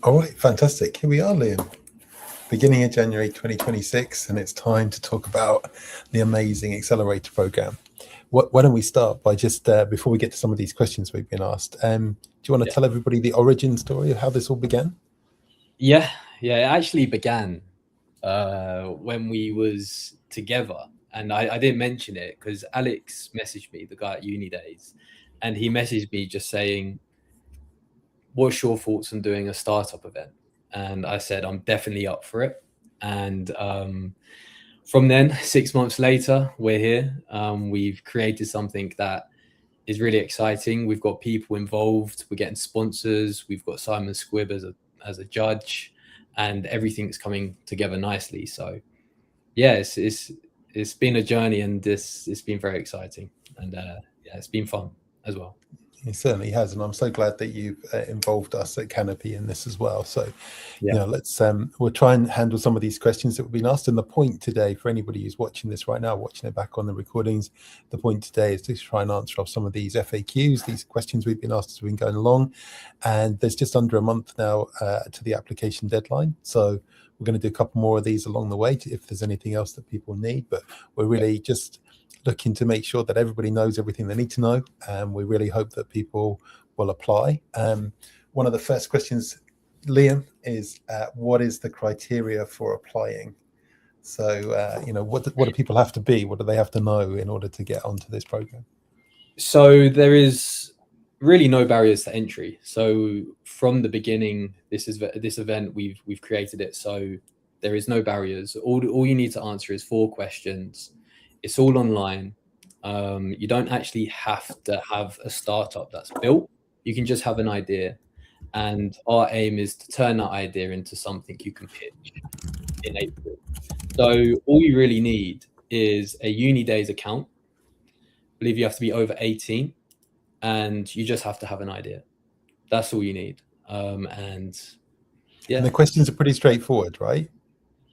All right, fantastic. Here we are, Liam. Beginning of January 2026, and it's time to talk about the amazing accelerator program. Why don't we start by just, before we get to some of these questions we've been asked, do you want to Yeah. tell everybody the origin story of how this all began? Yeah, it actually began when we was together, and I didn't mention it because Alex messaged me, the guy at UNiDAYS, and he messaged me just saying, "What's your thoughts on doing a startup event?" And I said, "I'm definitely up for it." And from then, 6 months later, we're here. We've created something that is really exciting. We've got people involved. We're getting sponsors. We've got Simon Squibb as a judge, and everything's coming together nicely. So yeah, it's been a journey, and it's been very exciting, and yeah, it's been fun as well. It certainly has, and I'm so glad that you've involved us at Canopy in this as well. So, Yeah, let's we'll try and handle some of these questions that we've been asked. And the point today, for anybody who's watching this right now, watching it back on the recordings, the point today is to try and answer off some of these FAQs, these questions we've been asked as we've been going along. And there's just under a month now to the application deadline. So we're going to do a couple more of these along the way if there's anything else that people need. But we're really just looking to make sure that everybody knows everything they need to know, and we really hope that people will apply. One of the first questions, Liam, is what is the criteria for applying? So, what do people have to be? What do they have to know in order to get onto this program? so there is really no barriers to entry. So from the beginning, this event we've created it so there is no barriers. All you need to answer is 4 questions. It's all online. You don't actually have to have a startup that's built. You can just have an idea, and our aim is to turn that idea into something you can pitch in April. So all you really need is a UniDays account. I believe you have to be over 18, and you just have to have an idea. That's all you need. And yeah, And the questions are pretty straightforward, right?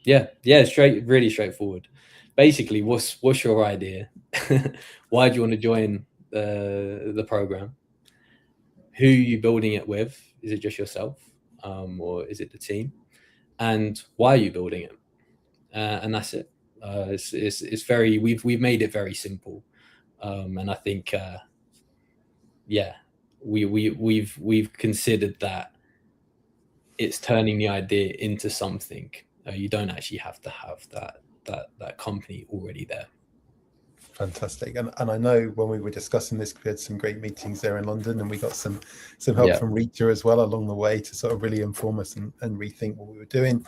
yeah, really straightforward. Basically, what's your idea? Why do you want to join the program? Who are you building it with? Is it just yourself, or is it the team? And why are you building it? And that's it. It's very we've made it very simple, and I think yeah, we've considered that it's turning the idea into something. You don't actually have to have that company already there. Fantastic. And I know when we were discussing this, we had some great meetings there in London, and we got some help Yeah, from Rita as well along the way to sort of really inform us and rethink what we were doing.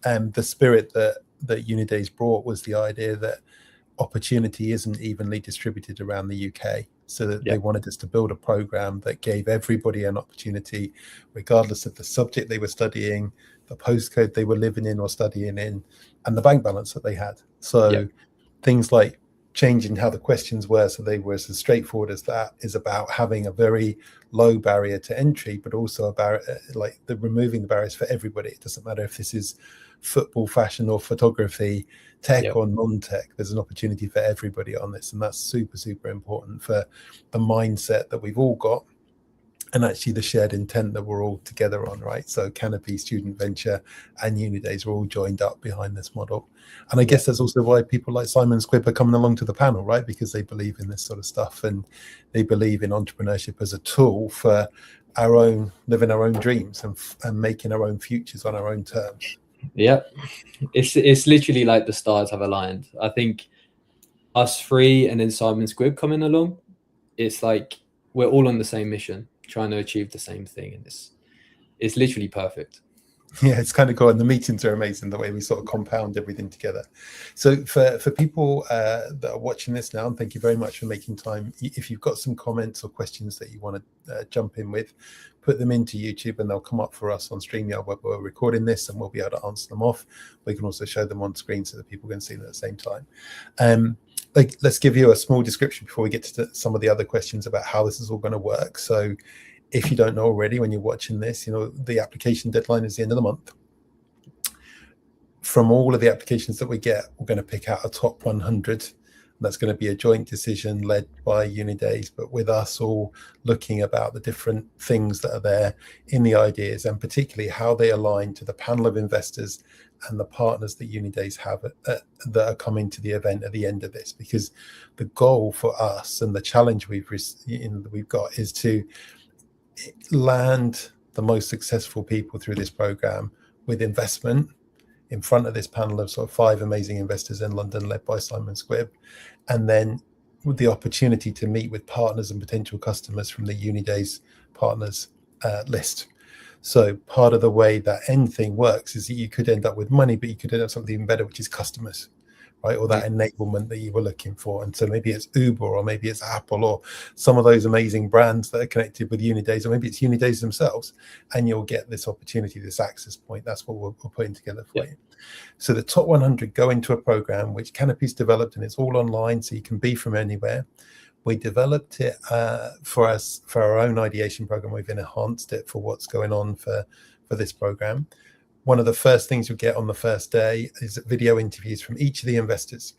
And the spirit that UniDays brought was the idea that opportunity isn't evenly distributed around the UK. So that yeah, they wanted us to build a program that gave everybody an opportunity, regardless of the subject they were studying, the postcode they were living in or studying in, and the bank balance that they had. yeah, So things like changing how the questions were so they were as straightforward as that is about having a very low barrier to entry, but also about like the removing the barriers for everybody. It doesn't matter if this is football, fashion, or photography, yeah, tech or non-tech. There's an opportunity for everybody on this, and that's super important for the mindset that we've all got, and actually the shared intent that we're all together on, right? So Canopy, Student Venture, and UniDays are all joined up behind this model. And I yeah, guess that's also why people like Simon Squibb are coming along to the panel, right? Because they believe in this sort of stuff, and they believe in entrepreneurship as a tool for our own, living our own dreams and making our own futures on our own terms. yeah. It's literally like the stars have aligned. I think us three and then Simon Squibb coming along, it's like we're all on the same mission, trying to achieve the same thing, and it's literally perfect. Yeah, it's kind of cool, and the meetings are amazing. The way we sort of compound everything together. So for people that are watching this now, and thank you very much for making time. If you've got some comments or questions that you want to jump in with, put them into YouTube, and they'll come up for us on StreamYard where we're recording this, and we'll be able to answer them off. We can also show them on screen so that people can see them at the same time. Let's give you a small description before we get to some of the other questions about how this is all going to work. So if you don't know already, when you're watching this, the application deadline is the end of the month. From all of the applications that we get, we're going to pick out a top 100 That's going to be a joint decision led by UNiDAYS, but with us all looking about the different things that are there in the ideas, and particularly how they align to the panel of investors and the partners that UNiDAYS have that are coming to the event at the end of this. Because the goal for us and the challenge we've got is to land the most successful people through this program with investment in front of this panel of sort of 5 amazing investors in London led by Simon Squibb, and then with the opportunity to meet with partners and potential customers from the UNiDAYS partners list. So part of the way that end thing works is that you could end up with money, but you could end up something even better, which is customers, right? Or that enablement that you were looking for. And so maybe it's Uber, or maybe it's Apple, or some of those amazing brands that are connected with UNiDAYS, or maybe it's UNiDAYS themselves, and you'll get this opportunity, this access point. That's what we're putting together for you. So the top 100 go into a program which Canopy's developed, and it's all online, so you can be from anywhere. We developed it for our own ideation program. We've enhanced it for what's going on for this program. One of the first things you'll get on the first day is video interviews from each of the investors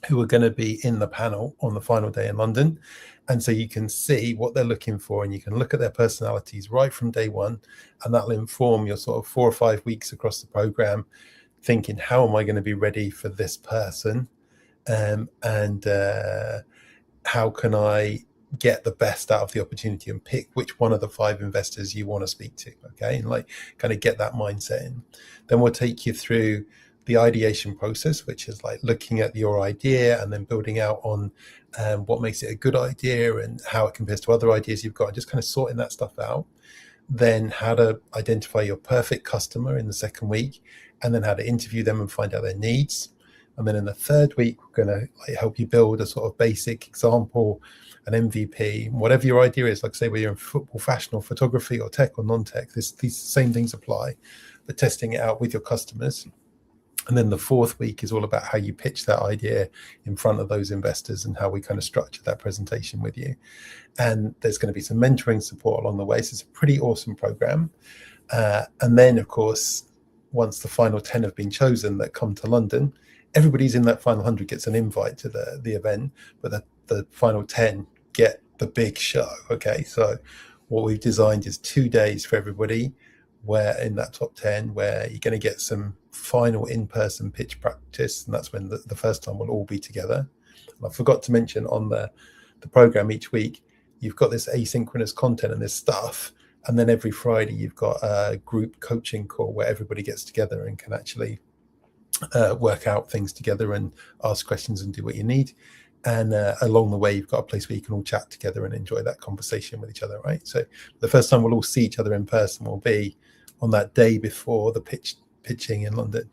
who are going to be in the panel on the final day in London. And so you can see what they're looking for, and you can look at their personalities right from day one, and that'll inform your sort of 4 or 5 weeks across the program, thinking, how am I going to be ready for this person? And how can I get the best out of the opportunity and pick which one of the 5 investors you want to speak to, okay? And like kind of get that mindset in. Then we'll take you through the ideation process, which is like looking at your idea and then building out on what makes it a good idea and how it compares to other ideas you've got, and just kind of sorting that stuff out. Then how to identify your perfect customer in the second week, and then how to interview them and find out their needs. And then in the third week, we're going to help you build a sort of basic example, an MVP, whatever your idea is. Like say whether you're in football, fashion, or photography, or tech or non-tech, these same things apply, but testing it out with your customers. And then the fourth week is all about how you pitch that idea in front of those investors and how we kind of structure that presentation with you. And there's going to be some mentoring support along the way. So it's a pretty awesome program. And then, of course, once the final 10 have been chosen that come to London, everybody's in that final 100 gets an invite to the event, but the final 10 get the big show. Okay, so what we've designed is 2 days for everybody, where in that top 10, where you're going to get some final in-person pitch practice, and that's when the first time we'll all be together. And I forgot to mention on the program each week, you've got this asynchronous content and this stuff, and then every Friday you've got a group coaching call where everybody gets together and can actually work out things together and ask questions and do what you need. And along the way, you've got a place where you can all chat together and enjoy that conversation with each other, right? So the first time we'll all see each other in person will be on that day before the pitching in London.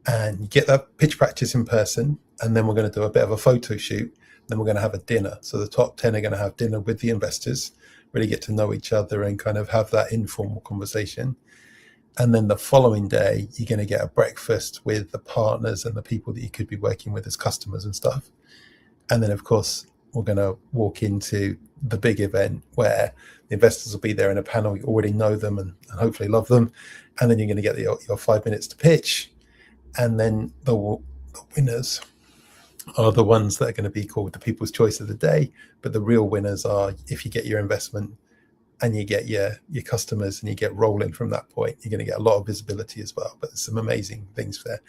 And you get that pitch practice in person, and then we're going to do a bit of a photo shoot. Then we're going to have a dinner. So the top 10 are going to have dinner with the investors, really get to know each other and kind of have that informal conversation. And then the following day, you're going to get a breakfast with the partners and the people that you could be working with as customers and stuff. And then, of course, we're going to walk into the big event where the investors will be there in a panel. You already know them and hopefully love them. And then you're going to get your 5 minutes to pitch. And then the winners are the ones that are going to be called the People's Choice of the Day. But the real winners are if you get your investment and you get your customers and you get rolling from that point, you're going to get a lot of visibility as well. But there's some amazing things there.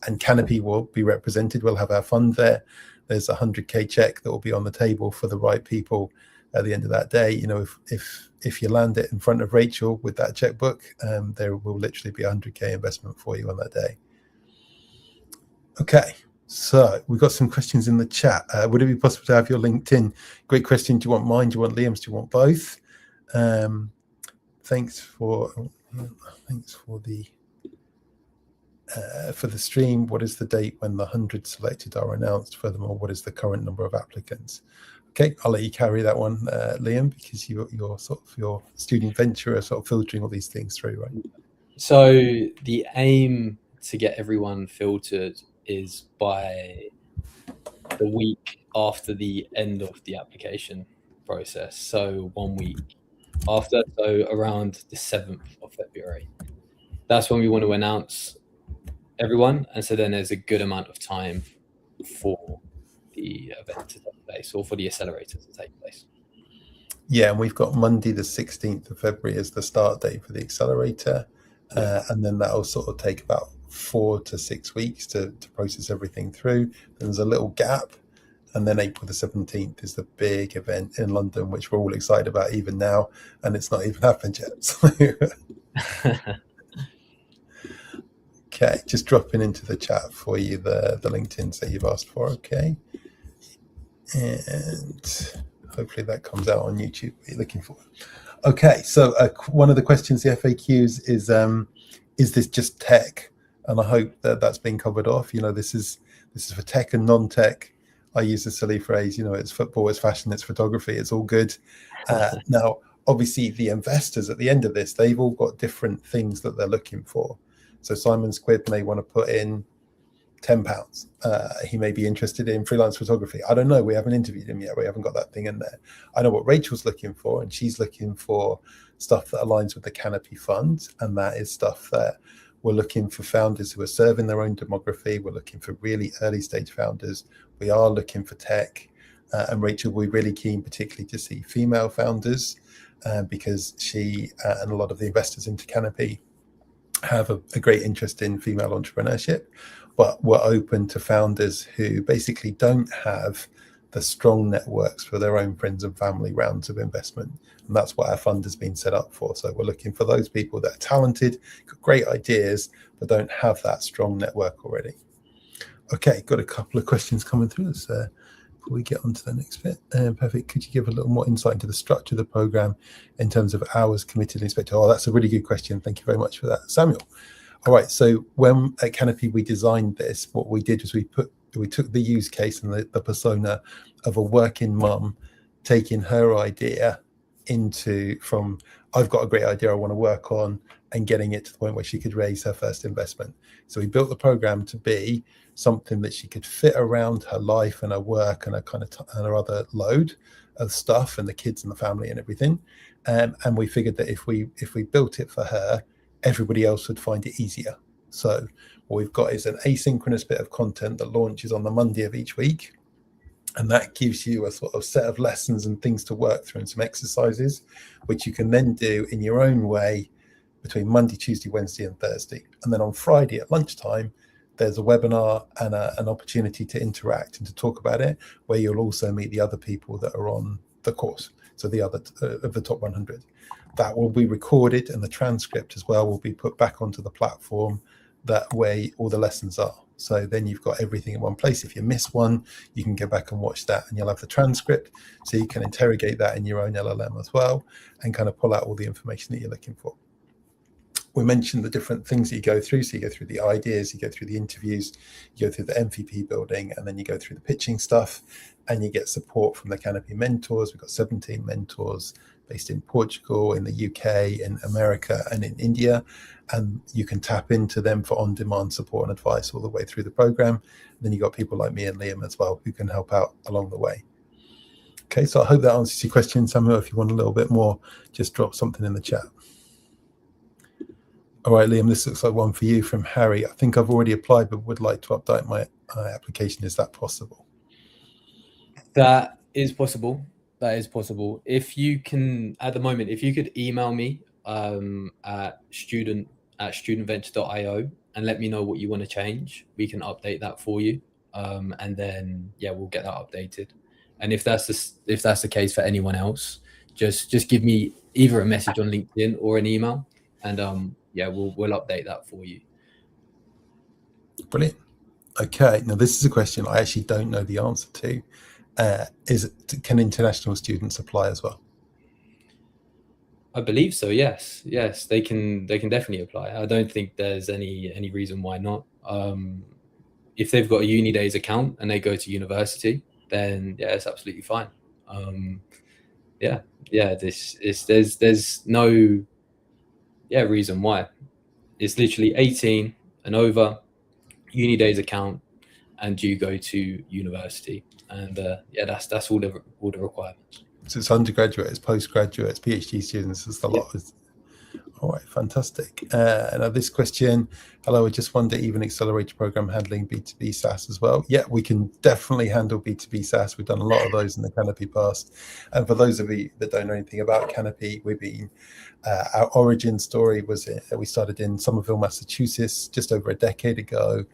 And Canopy will be represented. We'll have our fund there. There's a 100K check that will be on the table for the right people at the end of that day. You know, if you land it in front of Rachel with that checkbook, there will literally be a 100K investment for you on that day. Okay, so we've got some questions in the chat. Would it be possible to have your LinkedIn? Great question. Do you want mine? Do you want Liam's? Do you want both? Thanks for the stream. What is the date when the 100 selected are announced? Furthermore, what is the current number of applicants? Okay, I'll let you carry that one, Liam, because you're sort of your student venture are sort of filtering all these things through, right? So the aim to get everyone filtered is by the week after the end of the application process. So 1 week after, so around the 7th of February. That's when we want to announce everyone. And so then there's a good amount of time for the event to take place, or for the accelerator to take place. Yeah, and we've got Monday the 16th of February as the start date for the accelerator. And then that'll sort of take about 4 to 6 weeks to process everything through. Then there's a little gap. And then April the 17th is the big event in London, which we're all excited about even now. And it's not even happened yet. So okay, just dropping into the chat for you the LinkedIn that you've asked for. Okay. And hopefully that comes out on YouTube. What you're looking for. Okay, so one of the questions, the FAQs, is this just tech? And I hope that that's been covered off. You know, this is for tech and non-tech. I use the silly phrase, you know, it's football, it's fashion, it's photography, it's all good. Now, obviously, the investors at the end of this, they've all got different things that they're looking for. So Simon Squibb may want to put in £10. He may be interested in freelance photography. I don't know. We haven't interviewed him yet. We haven't got that thing in there. I know what Rachel's looking for, and she's looking for stuff that aligns with the Canopy fund, and that is stuff that we're looking for founders who are serving their own demography. We're looking for really early stage founders. We are looking for tech, and Rachel, we're really keen particularly to see female founders because she and a lot of the investors into Canopy have a great interest in female entrepreneurship, but we're open to founders who basically don't have the strong networks for their own friends and family rounds of investment. And that's what our fund has been set up for. So we're looking for those people that are talented, got great ideas, but don't have that strong network already. Okay, got a couple of questions coming through. Let's, before we get on to the next bit. Perfect. Could you give a little more insight into the structure of the program in terms of hours committed and expected? Oh, that's a really good question. Thank you very much for that, Samuel. All right, so when at Canopy we designed this, what we did was we took the use case and the persona of a working mum taking her idea from I've got a great idea I want to work on, and getting it to the point where she could raise her first investment. So we built the program to be something that she could fit around her life and her work and her kind of and her other load of stuff and the kids and the family and everything. And we figured that if we built it for her, everybody else would find it easier. So what we've got is an asynchronous bit of content that launches on the Monday of each week. And that gives you a sort of set of lessons and things to work through and some exercises, which you can then do in your own way between Monday, Tuesday, Wednesday, and Thursday. And then on Friday at lunchtime, there's a webinar and an opportunity to interact and to talk about it, where you'll also meet the other people that are on the course. So the other of the top 100. That will be recorded, and the transcript as well will be put back onto the platform. That way all the lessons are. So then you've got everything in one place. If you miss one, you can go back and watch that, and you'll have the transcript. So you can interrogate that in your own LLM as well, and kind of pull out all the information that you're looking for. We mentioned the different things that you go through. So you go through the ideas, you go through the interviews, you go through the MVP building, and then you go through the pitching stuff, and you get support from the Canopy mentors. We've got 17 mentors based in Portugal, in the UK, in America, and in India. And you can tap into them for on-demand support and advice all the way through the program. And then you've got people like me and Liam as well who can help out along the way. Okay, so I hope that answers your question, Samuel. If you want a little bit more, just drop something in the chat. All right, Liam, this looks like one for you from Harry. I think I've already applied, but would like to update my application. Is that possible? That is possible. That is possible. If you can, at the moment, if you could email me at studentventure.io and let me know what you want to change, we can update that for you. And then, yeah, we'll get that updated. And if that's the case for anyone else, just give me either a message on LinkedIn or an email, and yeah, we'll update that for you. Brilliant. Okay, now this is a question I actually don't know the answer to. Can international students apply as well? I believe so. Yes, they can definitely apply. I don't think there's any reason why not. If they've got a UNiDAYS account and they go to university, then yeah, it's absolutely fine. There's no reason why. It's literally 18 and over, UNiDAYS account, and you go to university. And that's all the requirements. So it's undergraduate, it's postgraduate, it's PhD students, it's a lot. All right, fantastic. Now this question, hello, I just wonder, even accelerator program handling B2B SaaS as well? Yeah, we can definitely handle B2B SaaS. We've done a lot of those in the Canopy past. And for those of you that don't know anything about Canopy, our origin story was we started in Somerville, Massachusetts, just over a decade ago.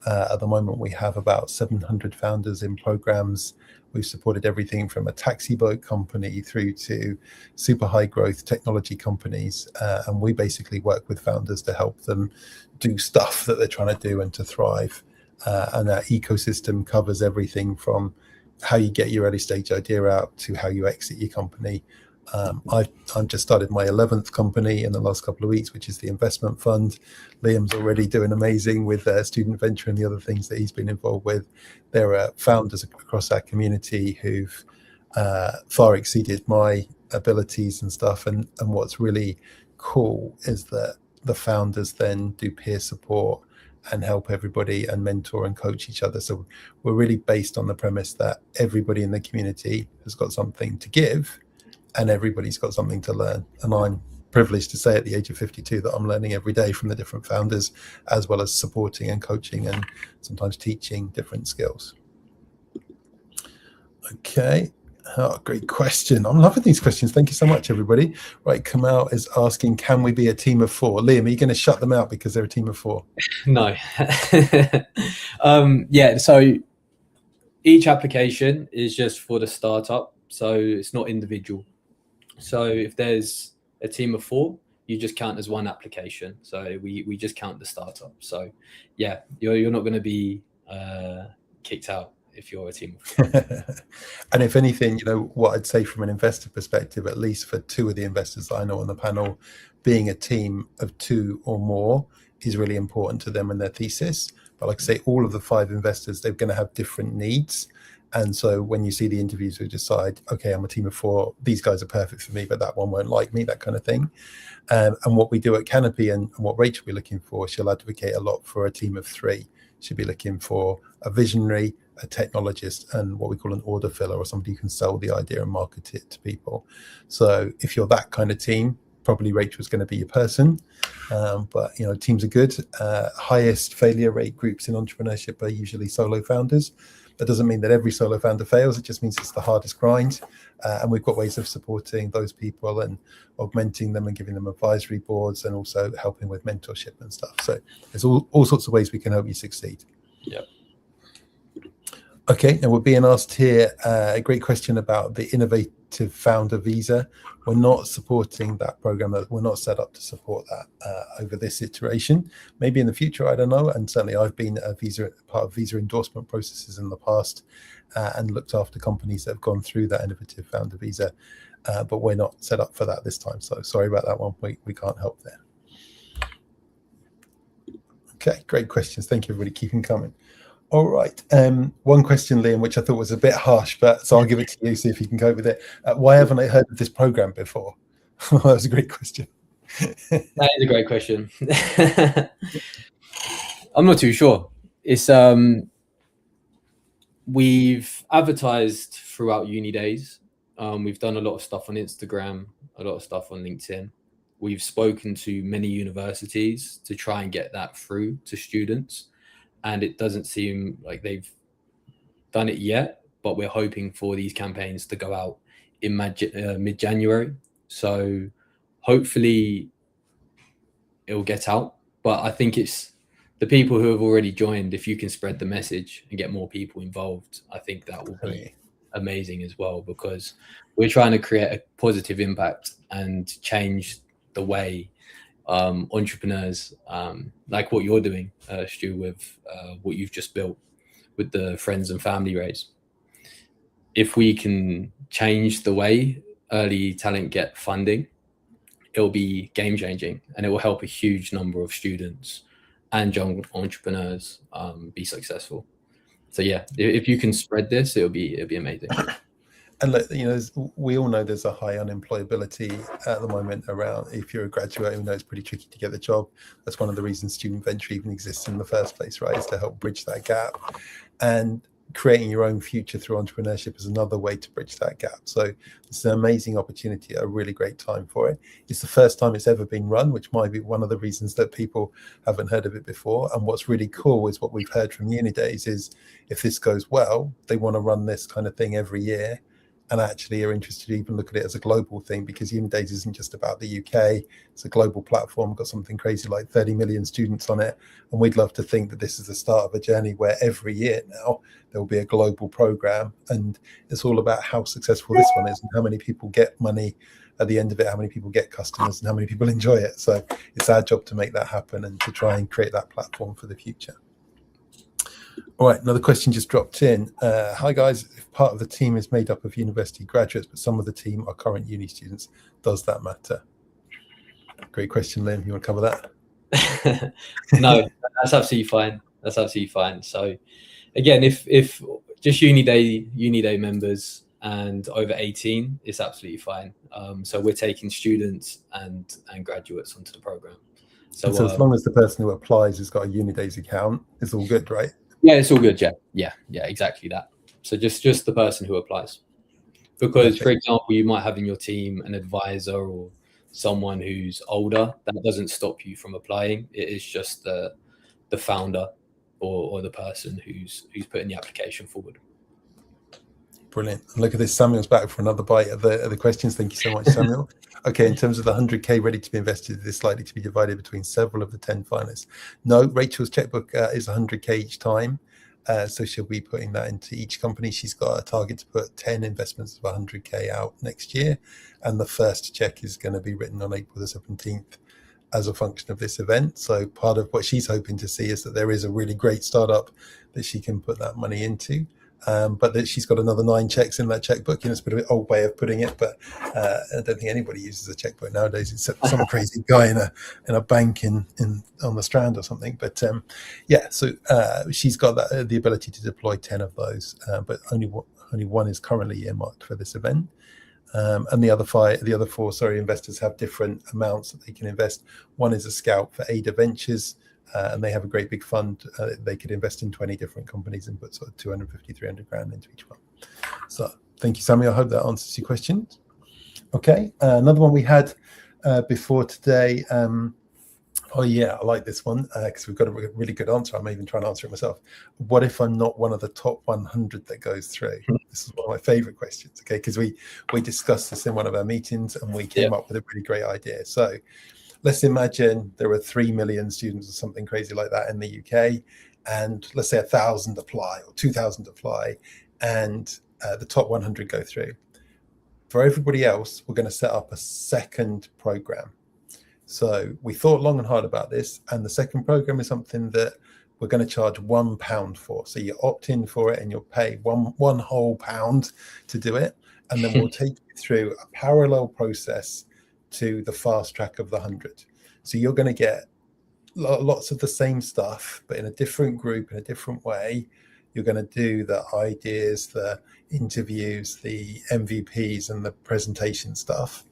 At the moment, we have about 700 founders in programs. We've supported everything from a taxi boat company through to super high growth technology companies. And we basically work with founders to help them do stuff that they're trying to do and to thrive. And that ecosystem covers everything from how you get your early stage idea out to how you exit your company. I've just started my 11th company in the last couple of weeks, which is the investment fund. Liam's already doing amazing with student venture and the other things that he's been involved with. There are founders across our community who've far exceeded my abilities and stuff. And what's really cool is that the founders then do peer support and help everybody and mentor and coach each other. So we're really based on the premise that everybody in the community has got something to give, and everybody's got something to learn. And I'm privileged to say at the age of 52 that I'm learning every day from the different founders, as well as supporting and coaching and sometimes teaching different skills. Okay. Oh, great question. I'm loving these questions. Thank you so much, everybody. Right, Kamal is asking, can we be a team of 4? Liam, are you going to shut them out because they're a team of 4? No. Yeah, so each application is just for the startup, so it's not individual. So if there's a team of 4, you just count as one application. So we just count the startup. So yeah, you're not going to be kicked out if you're a team of 4. And if anything, what I'd say from an investor perspective, at least for 2 of the investors that I know on the panel, being a team of 2 or more is really important to them and their thesis. But like I say, all of the 5 investors, they're going to have different needs. And so when you see the interviews, we decide, okay, I'm a team of 4. These guys are perfect for me, but that one won't like me, that kind of thing. And what we do at Canopy and what Rachel will be looking for, she'll advocate a lot for a team of 3. She'll be looking for a visionary, a technologist, and what we call an order filler, or somebody who can sell the idea and market it to people. So if you're that kind of team, probably Rachel's going to be your person. But teams are good. Highest failure rate groups in entrepreneurship are usually solo founders. That doesn't mean that every solo founder fails. It just means it's the hardest grind. And we've got ways of supporting those people and augmenting them and giving them advisory boards and also helping with mentorship and stuff. So there's all sorts of ways we can help you succeed. Yeah. Okay, now we're being asked here a great question about the Innovative Founder Visa. We're not supporting that program. We're not set up to support that over this iteration. Maybe in the future, I don't know. And certainly I've been part of visa endorsement processes in the past and looked after companies that have gone through that Innovative Founder Visa. But we're not set up for that this time. So sorry about that one. We can't help there. Okay, great questions. Thank you, everybody. Keep them coming. All right. One question, Liam, which I thought was a bit harsh, so I'll give it to you, see if you can cope with it. Why haven't I heard of this program before? That was a great question. That is a great question. I'm not too sure. It's we've advertised throughout UNiDAYS. We've done a lot of stuff on Instagram, a lot of stuff on LinkedIn. We've spoken to many universities to try and get that through to students. And it doesn't seem like they've done it yet, but we're hoping for these campaigns to go out in mid-January. So hopefully it will get out. But I think it's the people who have already joined. If you can spread the message and get more people involved, I think that will be amazing as well, because we're trying to create a positive impact and change the way entrepreneurs, like what you're doing, Stu, with what you've just built with the friends and family raise. If we can change the way early talent get funding, it'll be game changing, and it will help a huge number of students and young entrepreneurs be successful. So yeah, if you can spread this, it'll be amazing. And look, we all know there's a high unemployability at the moment around. If you're a graduate, we know it's pretty tricky to get the job. That's one of the reasons student venture even exists in the first place, right? Is to help bridge that gap. And creating your own future through entrepreneurship is another way to bridge that gap. So it's an amazing opportunity, a really great time for it. It's the first time it's ever been run, which might be one of the reasons that people haven't heard of it before. And what's really cool is what we've heard from UNiDAYS is if this goes well, they want to run this kind of thing every year, and actually are interested to even look at it as a global thing, because UNiDAYS isn't just about the UK, it's a global platform, got something crazy like 30 million students on it. And we'd love to think that this is the start of a journey where every year now there will be a global program, and it's all about how successful this one is and how many people get money at the end of it, how many people get customers, and how many people enjoy it. So it's our job to make that happen and to try and create that platform for the future. All right, another question just dropped in. Hi guys, if part of the team is made up of university graduates, but some of the team are current uni students, does that matter? Great question, Liam. You want to cover that? No, that's absolutely fine. That's absolutely fine. So again, if just UNiDAY members and over 18, it's absolutely fine. So we're taking students and graduates onto the program. So as long as the person who applies has got a UNiDAYS account, it's all good, right? Yeah, it's all good. Yeah, exactly that. So just the person who applies, because for example, you might have in your team an advisor or someone who's older. That doesn't stop you from applying. It is just the founder or the person who's putting the application forward. Brilliant. Look at this. Samuel's back for another bite of the questions. Thank you so much, Samuel. Okay, in terms of the 100K ready to be invested, is likely to be divided between several of the 10 finalists? No, Rachel's checkbook is 100K each time. So she'll be putting that into each company. She's got a target to put 10 investments of 100K out next year. And the first check is going to be written on April the 17th as a function of this event. So part of what she's hoping to see is that there is a really great startup that she can put that money into. But that she's got another 9 checks in that checkbook. You know, it's a bit of an old way of putting it, but I don't think anybody uses a checkbook nowadays except some crazy guy in a bank on the Strand or something. But yeah, so she's got the ability to deploy 10 of those, but only one is currently earmarked for this event. And the other 4 investors have different amounts that they can invest. One is a scout for Ada Ventures. And they have a great big fund. They could invest in 20 different companies and put sort of 250, 300 grand into each one. So thank you, Sammy. I hope that answers your questions. Okay, another one we had before today. Oh yeah, I like this one because we've got a really good answer. I'm even trying to answer it myself. What if I'm not one of the top 100 that goes through? This is one of my favorite questions, okay? Because we discussed this in one of our meetings and we came up with a really great idea. So let's imagine there are 3 million students or something crazy like that in the UK, and let's say 1,000 apply or 2,000 apply, and the top 100 go through. For everybody else, we're going to set up a second program. So we thought long and hard about this, and the second program is something that we're going to charge £1 for. So you opt in for it and you'll pay one whole pound to do it, and then we'll take you through a parallel process to the fast track of the 100. So you're going to get lots of the same stuff, but in a different group, in a different way. You're going to do the ideas, the interviews, the MVPs and the presentation stuff.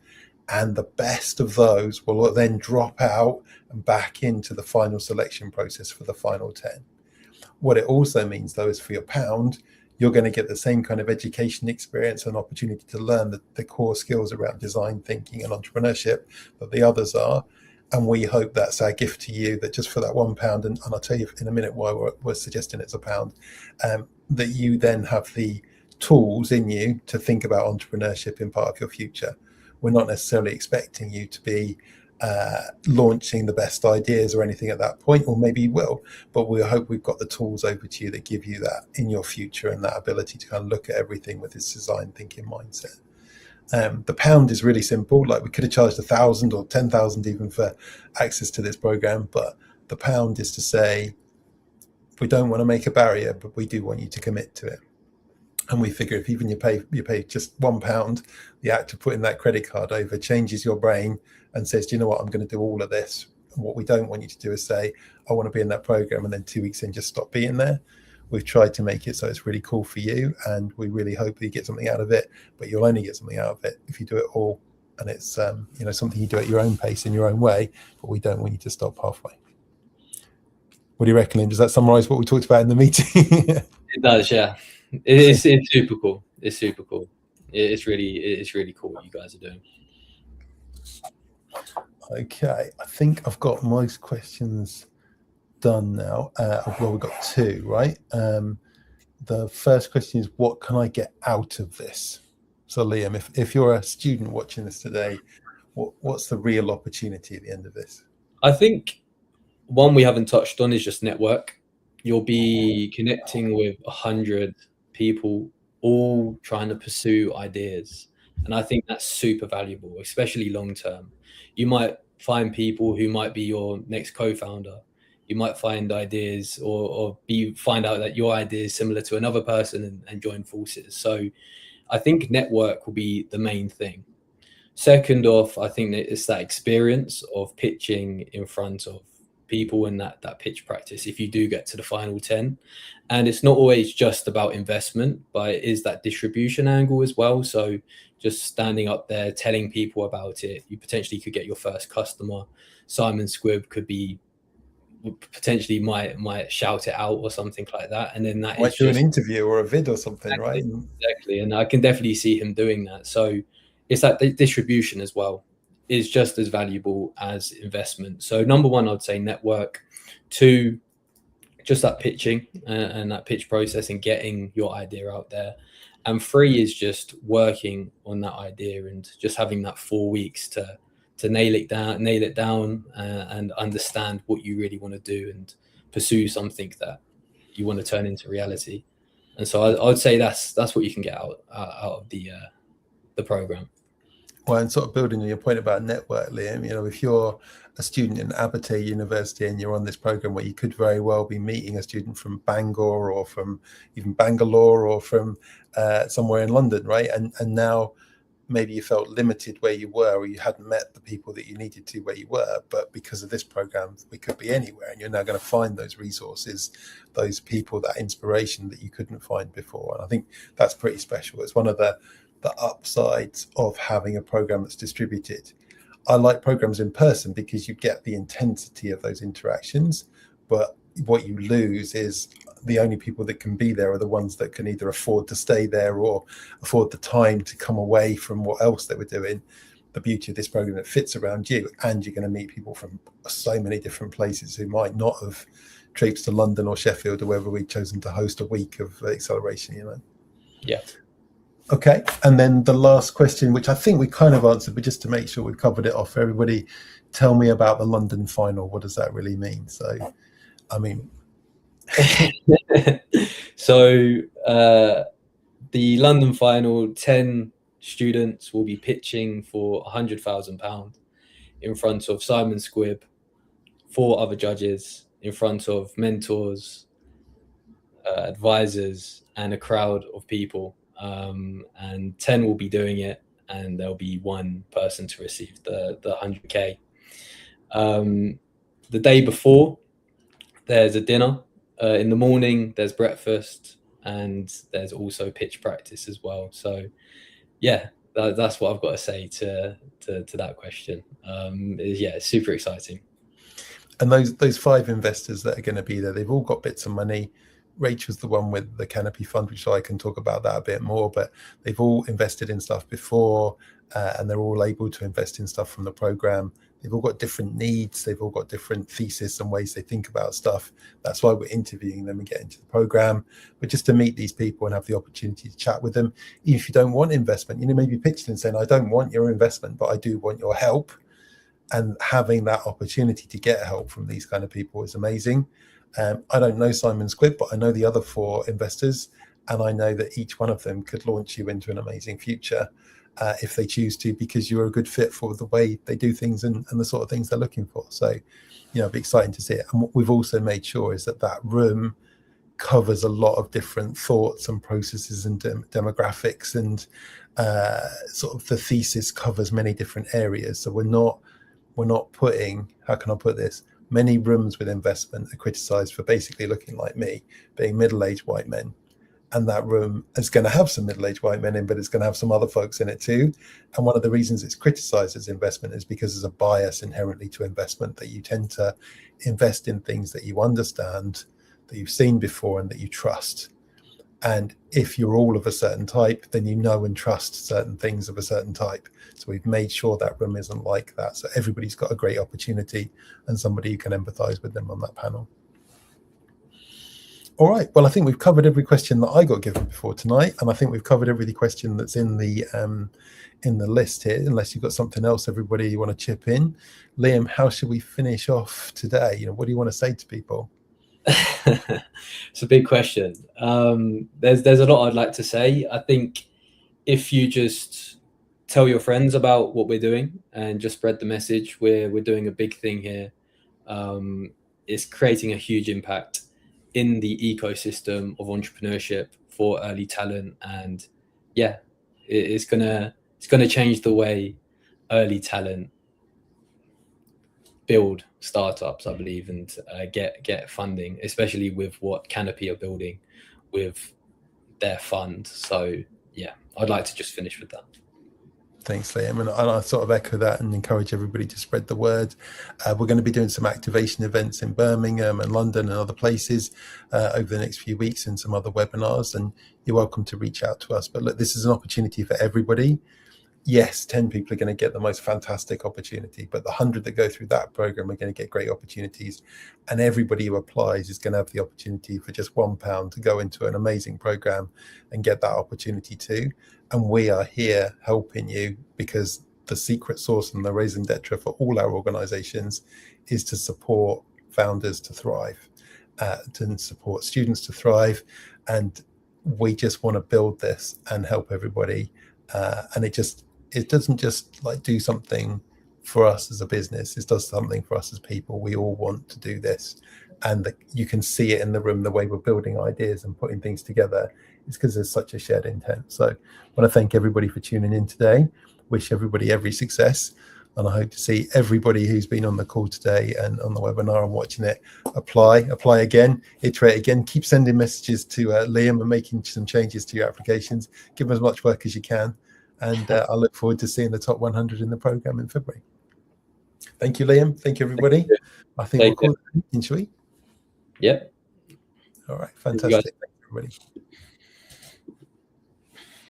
And the best of those will then drop out and back into the final selection process for the final 10. What it also means, though, is for your pound, you're going to get the same kind of education experience and opportunity to learn the core skills around design thinking and entrepreneurship that the others are. And we hope that's our gift to you, that just for that £1, and I'll tell you in a minute why we're suggesting it's £1, that you then have the tools in you to think about entrepreneurship in part of your future. We're not necessarily expecting you to be launching the best ideas or anything at that point, or maybe you will, but we hope we've got the tools over to you that give you that in your future and that ability to kind of look at everything with this design thinking mindset. The pound is really simple. Like we could have charged 1,000 or 10,000 even for access to this program, but the pound is to say we don't want to make a barrier, but we do want you to commit to it. And we figure if even you pay just £1, the act of putting that credit card over changes your brain and says, do you know what, I'm going to do all of this. And what we don't want you to do is say, I want to be in that program, and then 2 weeks in just stop being there. We've tried to make it so it's really cool for you, and we really hope that you get something out of it, but you'll only get something out of it if you do it all. And it's something you do at your own pace in your own way, but we don't want you to stop halfway. What do you reckon, Lynn? Does that summarize what we talked about in the meeting? It does, yeah. It's super cool. It's super cool. It's really cool what you guys are doing. Okay, I think I've got most questions done now. Well, we've got two, right? The first question is, what can I get out of this? So Liam, if you're a student watching this today, what's the real opportunity at the end of this? I think one we haven't touched on is just network. You'll be connecting with 100 people, all trying to pursue ideas. And I think that's super valuable, especially long term. You might find people who might be your next co-founder. You might find ideas or find out that your idea is similar to another person and join forces. So I think network will be the main thing. Second off, I think that it's that experience of pitching in front of people and that pitch practice if you do get to the final 10. And it's not always just about investment, but it is that distribution angle as well. So just standing up there, telling people about it, you potentially could get your first customer. Simon Squibb could be potentially might shout it out or something like that. And then that Might is do just an interview or a vid or something, exactly, right? exactly. And I can definitely see him doing that. So it's that distribution as well is just as valuable as investment. So number one, I'd say network. Two, just that pitching and that pitch process and getting your idea out there. And three is just working on that idea and just having that 4 weeks to nail it down and understand what you really want to do and pursue something that you want to turn into reality. And so I'd say that's what you can get out of the program. Well, and sort of building on your point about network, Liam, if you're a student in Abertay University and you're on this program where you could very well be meeting a student from Bangor or from even Bangalore or from somewhere in London, right? And now maybe you felt limited where you were, or you hadn't met the people that you needed to where you were, but because of this program, we could be anywhere, and you're now going to find those resources, those people, that inspiration that you couldn't find before. And I think that's pretty special. It's one of the upsides of having a program that's distributed. I like programs in person because you get the intensity of those interactions, but what you lose is the only people that can be there are the ones that can either afford to stay there or afford the time to come away from what else they were doing. The beauty of this program, it fits around you, and you're going to meet people from so many different places who might not have traipsed to London or Sheffield or wherever we've chosen to host a week of acceleration, Yeah. Okay, and then the last question, which I think we kind of answered, but just to make sure we've covered it off for everybody, tell me about the London final. What does that really mean? So, I mean... So the London final, 10 students will be pitching for £100,000 in front of Simon Squibb, 4 other judges, in front of mentors, advisors, and a crowd of people. And 10 will be doing it, and there'll be one person to receive the 100K. The day before, there's a dinner. In the morning, there's breakfast, and there's also pitch practice as well. So, yeah, that's what I've got to say to that question. It's super exciting. And those 5 investors that are going to be there, they've all got bits of money. Rachel's the one with the Canopy fund, which I can talk about that a bit more, but they've all invested in stuff before, and they're all able to invest in stuff from the program. They've all got different needs. They've all got different theses and ways they think about stuff. That's why we're interviewing them and getting to the program. But just to meet these people and have the opportunity to chat with them, even if you don't want investment, maybe pitching and saying, I don't want your investment, but I do want your help. And having that opportunity to get help from these kind of people is amazing. I don't know Simon Squibb, but I know the other 4 investors, and I know that each one of them could launch you into an amazing future if they choose to, because you're a good fit for the way they do things and the sort of things they're looking for. So, it'd be exciting to see it. And what we've also made sure is that room covers a lot of different thoughts and processes and demographics, and sort of the thesis covers many different areas. So we're not putting, how can I put this? Many rooms with investment are criticized for basically looking like me, being middle-aged white men. And that room is going to have some middle-aged white men in, but it's going to have some other folks in it too. And one of the reasons it's criticized as investment is because there's a bias inherently to investment, that you tend to invest in things that you understand, that you've seen before, and that you trust. And if you're all of a certain type, then you know and trust certain things of a certain type. So we've made sure that room isn't like that. So everybody's got a great opportunity and somebody who can empathize with them on that panel. All right. Well, I think we've covered every question that I got given before tonight, and I think we've covered every question that's in the list here. Unless you've got something else, everybody, you want to chip in. Liam, how should we finish off today? You know, what do you want to say to people? It's a big question. There's a lot I'd like to say. I think if you just tell your friends about what we're doing and just spread the message, we're doing a big thing here. It's creating a huge impact in the ecosystem of entrepreneurship for early talent, and yeah, it's gonna change the way early talent build startups, I believe, and get funding, especially with what Canopy are building with their fund. So yeah, I'd like to just finish with that. Thanks, Liam. And I sort of echo that and encourage everybody to spread the word. We're going to be doing some activation events in Birmingham and London and other places over the next few weeks, and some other webinars. And you're welcome to reach out to us. But look, this is an opportunity for everybody. Yes, 10 people are going to get the most fantastic opportunity, but the 100 that go through that program are going to get great opportunities. And everybody who applies is going to have the opportunity for just £1 to go into an amazing program and get that opportunity too. And we are here helping you, because the secret sauce and the raison d'etre for all our organizations is to support founders to thrive, to support students to thrive. And we just want to build this and help everybody. And it doesn't just like do something for us as a business, it does something for us as people. We all want to do this, and you can see it in the room, the way we're building ideas and putting things together. It's because there's such a shared intent. So I want to thank everybody for tuning in today, wish everybody every success, and I hope to see everybody who's been on the call today and on the webinar and watching it apply again, iterate again, keep sending messages to Liam and making some changes to your applications. Give them as much work as you can. And I look forward to seeing the top 100 in the program in February. Thank you, Liam. Thank you, everybody. I think we'll call it, shall we? Yep. All right. Fantastic. Thank you, everybody.